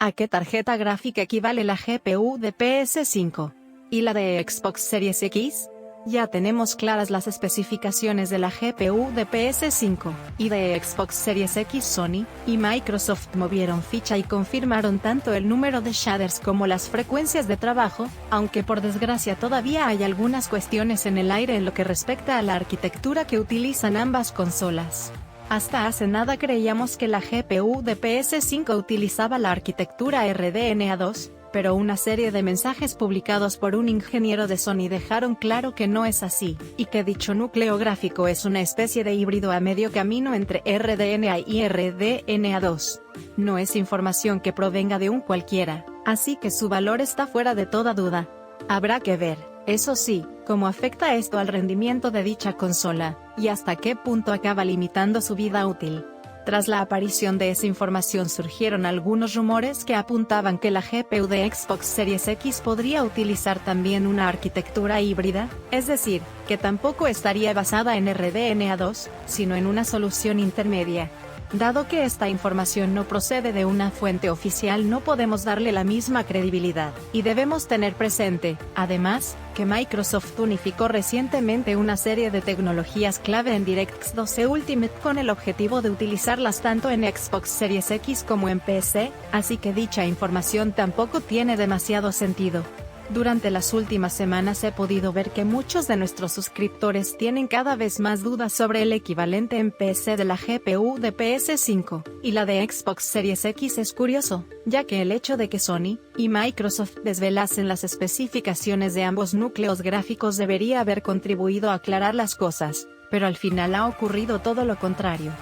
¿A qué tarjeta gráfica equivale la GPU de PS5? ¿Y la de Xbox Series X? Ya tenemos claras las especificaciones de la GPU de PS5 y de Xbox Series X. Sony y Microsoft movieron ficha y confirmaron tanto el número de shaders como las frecuencias de trabajo, aunque por desgracia todavía hay algunas cuestiones en el aire en lo que respecta a la arquitectura que utilizan ambas consolas. Hasta hace nada creíamos que la GPU de PS5 utilizaba la arquitectura RDNA2, pero una serie de mensajes publicados por un ingeniero de Sony dejaron claro que no es así, y que dicho núcleo gráfico es una especie de híbrido a medio camino entre RDNA y RDNA2. No es información que provenga de un cualquiera, así que su valor está fuera de toda duda. Habrá que ver, eso sí, cómo afecta esto al rendimiento de dicha consola, y hasta qué punto acaba limitando su vida útil. Tras la aparición de esa información surgieron algunos rumores que apuntaban que la GPU de Xbox Series X podría utilizar también una arquitectura híbrida, es decir, que tampoco estaría basada en RDNA2, sino en una solución intermedia. Dado que esta información no procede de una fuente oficial, no podemos darle la misma credibilidad, y debemos tener presente, además, que Microsoft unificó recientemente una serie de tecnologías clave en DirectX 12 Ultimate con el objetivo de utilizarlas tanto en Xbox Series X como en PC, así que dicha información tampoco tiene demasiado sentido. Durante las últimas semanas he podido ver que muchos de nuestros suscriptores tienen cada vez más dudas sobre el equivalente en PC de la GPU de PS5 y la de Xbox Series X. Es curioso, ya que el hecho de que Sony y Microsoft desvelasen las especificaciones de ambos núcleos gráficos debería haber contribuido a aclarar las cosas, pero al final ha ocurrido todo lo contrario.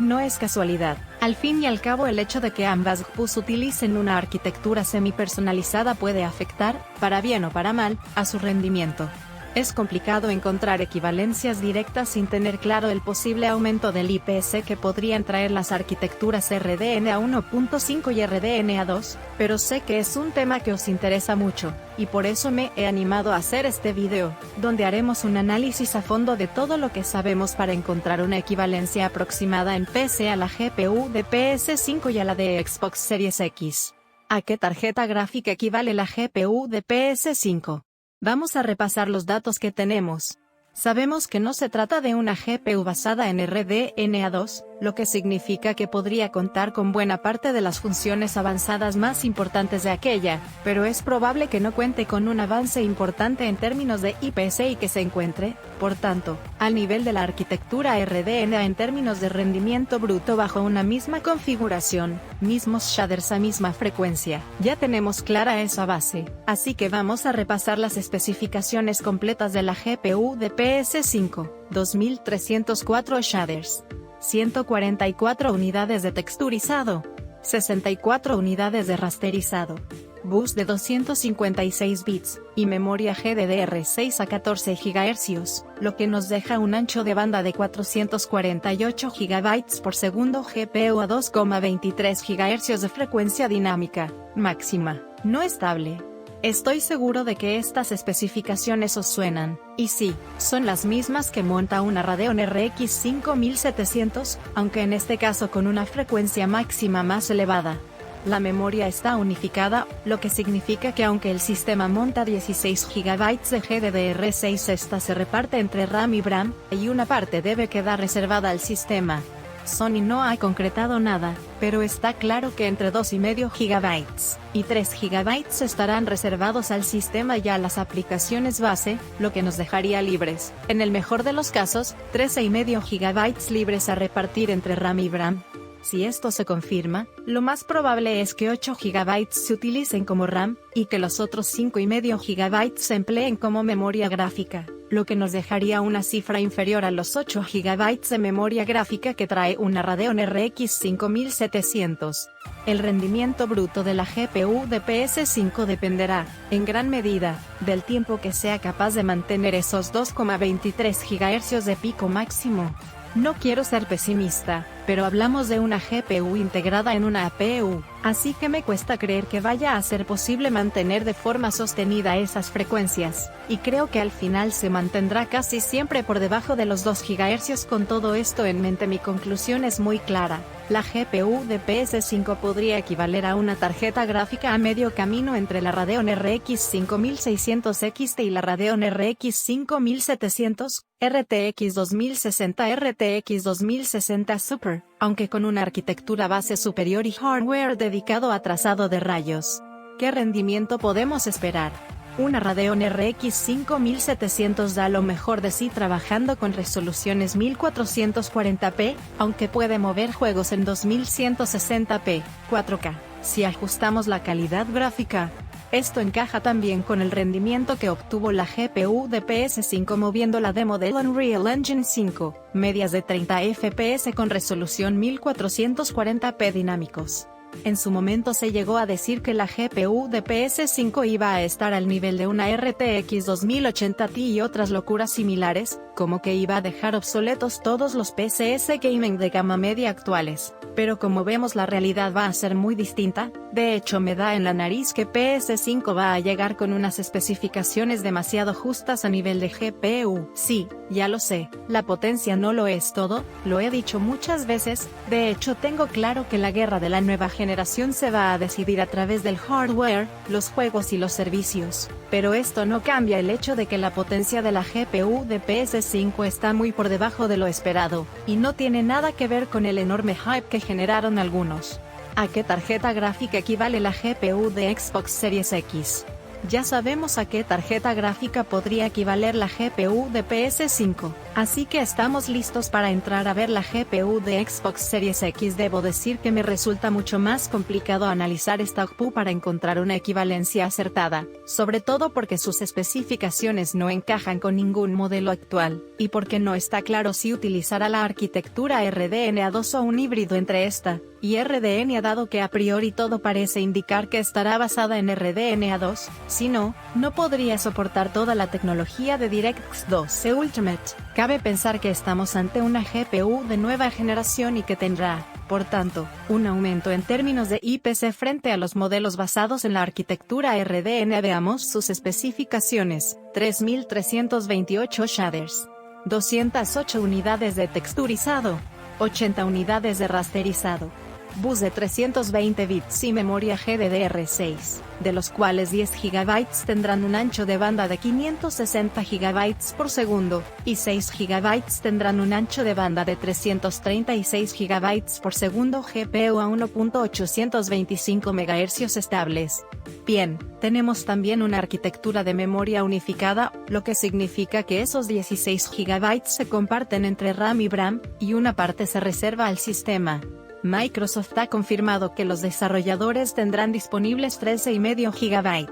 No es casualidad, al fin y al cabo el hecho de que ambas GPUs utilicen una arquitectura semi-personalizada puede afectar, para bien o para mal, a su rendimiento. Es complicado encontrar equivalencias directas sin tener claro el posible aumento del IPC que podrían traer las arquitecturas RDNA 1.5 y RDNA 2, pero sé que es un tema que os interesa mucho, y por eso me he animado a hacer este video, donde haremos un análisis a fondo de todo lo que sabemos para encontrar una equivalencia aproximada en PC a la GPU de PS5 y a la de Xbox Series X. ¿A qué tarjeta gráfica equivale la GPU de PS5? Vamos a repasar los datos que tenemos. Sabemos que no se trata de una GPU basada en RDNA2, lo que significa que podría contar con buena parte de las funciones avanzadas más importantes de aquella, pero es probable que no cuente con un avance importante en términos de IPC y que se encuentre, por tanto, al nivel de la arquitectura RDNA en términos de rendimiento bruto bajo una misma configuración, mismos shaders a misma frecuencia. Ya tenemos clara esa base, así que vamos a repasar las especificaciones completas de la GPU de PS5, 2304 shaders. 144 unidades de texturizado, 64 unidades de rasterizado, bus de 256 bits, y memoria GDDR6 a 14 GHz, lo que nos deja un ancho de banda de 448 GB por segundo. GPU a 2,23 GHz de frecuencia dinámica, máxima, no estable. Estoy seguro de que estas especificaciones os suenan, y sí, son las mismas que monta una Radeon RX 5700, aunque en este caso con una frecuencia máxima más elevada. La memoria está unificada, lo que significa que aunque el sistema monta 16 GB de GDDR6, esta se reparte entre RAM y VRAM, y una parte debe quedar reservada al sistema. Sony no ha concretado nada, pero está claro que entre 2,5 GB y 3 GB estarán reservados al sistema y a las aplicaciones base, lo que nos dejaría libres, en el mejor de los casos, 13,5 GB libres a repartir entre RAM y VRAM. Si esto se confirma, lo más probable es que 8 GB se utilicen como RAM, y que los otros 5,5 GB se empleen como memoria gráfica, lo que nos dejaría una cifra inferior a los 8 GB de memoria gráfica que trae una Radeon RX 5700. El rendimiento bruto de la GPU de PS5 dependerá, en gran medida, del tiempo que sea capaz de mantener esos 2,23 GHz de pico máximo. No quiero ser pesimista, pero hablamos de una GPU integrada en una APU, así que me cuesta creer que vaya a ser posible mantener de forma sostenida esas frecuencias, y creo que al final se mantendrá casi siempre por debajo de los 2 GHz. Con todo esto en mente, mi conclusión es muy clara: la GPU de PS5 podría equivaler a una tarjeta gráfica a medio camino entre la Radeon RX 5600 XT y la Radeon RX 5700, RTX 2060, RTX 2060 Super, aunque con una arquitectura base superior y hardware dedicado a trazado de rayos. ¿Qué rendimiento podemos esperar? Una Radeon RX 5700 da lo mejor de sí trabajando con resoluciones 1440p, aunque puede mover juegos en 2160p, 4K, si ajustamos la calidad gráfica. Esto encaja también con el rendimiento que obtuvo la GPU de PS5 moviendo la demo de Unreal Engine 5, medias de 30 FPS con resolución 1440p dinámicos. En su momento se llegó a decir que la GPU de PS5 iba a estar al nivel de una RTX 2080 Ti y otras locuras similares, como que iba a dejar obsoletos todos los PCs gaming de gama media actuales. Pero como vemos, la realidad va a ser muy distinta. De hecho, me da en la nariz que PS5 va a llegar con unas especificaciones demasiado justas a nivel de GPU. Sí, ya lo sé, la potencia no lo es todo, lo he dicho muchas veces. De hecho, tengo claro que la guerra de la nueva generación se va a decidir a través del hardware, los juegos y los servicios. Pero esto no cambia el hecho de que la potencia de la GPU de PS5 está muy por debajo de lo esperado, y no tiene nada que ver con el enorme hype que generaron algunos. ¿A qué tarjeta gráfica equivale la GPU de Xbox Series X? Ya sabemos a qué tarjeta gráfica podría equivaler la GPU de PS5, así que estamos listos para entrar a ver la GPU de Xbox Series X. Debo decir que me resulta mucho más complicado analizar esta GPU para encontrar una equivalencia acertada, sobre todo porque sus especificaciones no encajan con ningún modelo actual, y porque no está claro si utilizará la arquitectura RDNA2 o un híbrido entre esta y RDNA, dado que a priori todo parece indicar que estará basada en RDNA2, si no, no podría soportar toda la tecnología de DirectX 12 Ultimate. Cabe pensar que estamos ante una GPU de nueva generación y que tendrá, por tanto, un aumento en términos de IPC frente a los modelos basados en la arquitectura RDNA. Veamos sus especificaciones: 3328 shaders, 208 unidades de texturizado, 80 unidades de rasterizado, bus de 320 bits y memoria GDDR6, de los cuales 10 GB tendrán un ancho de banda de 560 GB por segundo, y 6 GB tendrán un ancho de banda de 336 GB por segundo. GPU a 1.825 MHz estables. Bien, tenemos también una arquitectura de memoria unificada, lo que significa que esos 16 GB se comparten entre RAM y VRAM, y una parte se reserva al sistema. Microsoft ha confirmado que los desarrolladores tendrán disponibles 13,5 GB,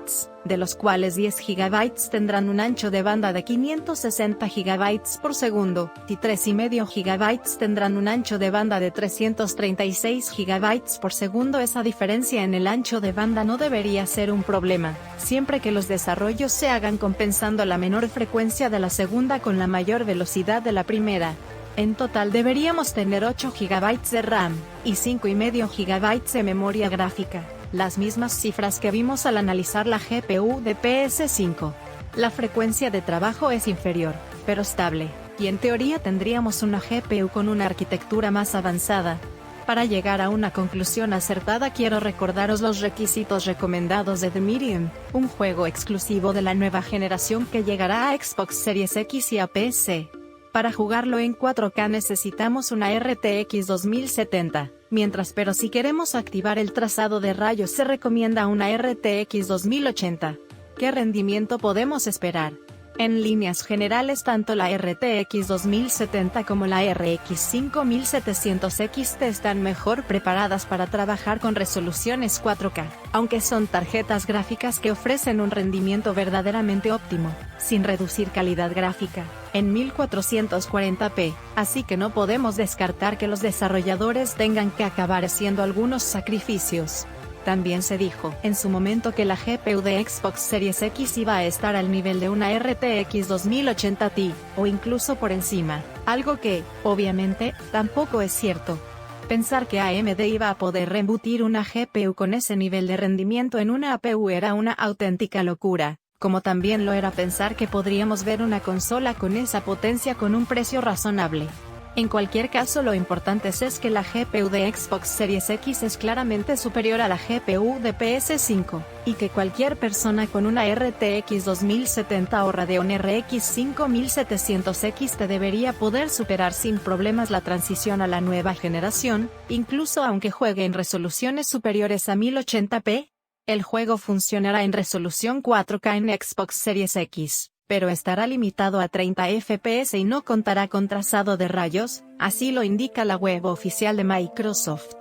de los cuales 10 GB tendrán un ancho de banda de 560 GB por segundo, y 3,5 GB tendrán un ancho de banda de 336 GB por segundo. Esa diferencia en el ancho de banda no debería ser un problema, siempre que los desarrollos se hagan compensando la menor frecuencia de la segunda con la mayor velocidad de la primera. En total deberíamos tener 8 GB de RAM, y 5,5 GB de memoria gráfica, las mismas cifras que vimos al analizar la GPU de PS5. La frecuencia de trabajo es inferior, pero estable, y en teoría tendríamos una GPU con una arquitectura más avanzada. Para llegar a una conclusión acertada, quiero recordaros los requisitos recomendados de The Medium, un juego exclusivo de la nueva generación que llegará a Xbox Series X y a PC. Para jugarlo en 4K necesitamos una RTX 2070, pero si queremos activar el trazado de rayos se recomienda una RTX 2080. ¿Qué rendimiento podemos esperar? En líneas generales, tanto la RTX 2070 como la RX 5700 XT están mejor preparadas para trabajar con resoluciones 4K, aunque son tarjetas gráficas que ofrecen un rendimiento verdaderamente óptimo, sin reducir calidad gráfica, en 1440p, así que no podemos descartar que los desarrolladores tengan que acabar haciendo algunos sacrificios. También se dijo en su momento que la GPU de Xbox Series X iba a estar al nivel de una RTX 2080 Ti, o incluso por encima, algo que, obviamente, tampoco es cierto. Pensar que AMD iba a poder reembutir una GPU con ese nivel de rendimiento en una APU era una auténtica locura, como también lo era pensar que podríamos ver una consola con esa potencia con un precio razonable. En cualquier caso, lo importante es que la GPU de Xbox Series X es claramente superior a la GPU de PS5, y que cualquier persona con una RTX 2070 o Radeon RX 5700 XT debería poder superar sin problemas la transición a la nueva generación, incluso aunque juegue en resoluciones superiores a 1080p. El juego funcionará en resolución 4K en Xbox Series X, pero estará limitado a 30 FPS y no contará con trazado de rayos, así lo indica la web oficial de Microsoft.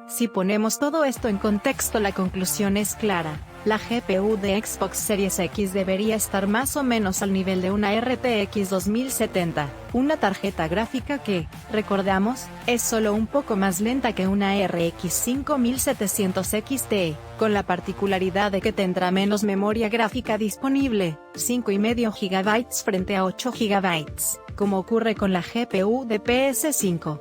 Si ponemos todo esto en contexto, la conclusión es clara: la GPU de Xbox Series X debería estar más o menos al nivel de una RTX 2070, una tarjeta gráfica que, recordamos, es solo un poco más lenta que una RX 5700 XT, con la particularidad de que tendrá menos memoria gráfica disponible, 5,5 GB frente a 8 GB, como ocurre con la GPU de PS5.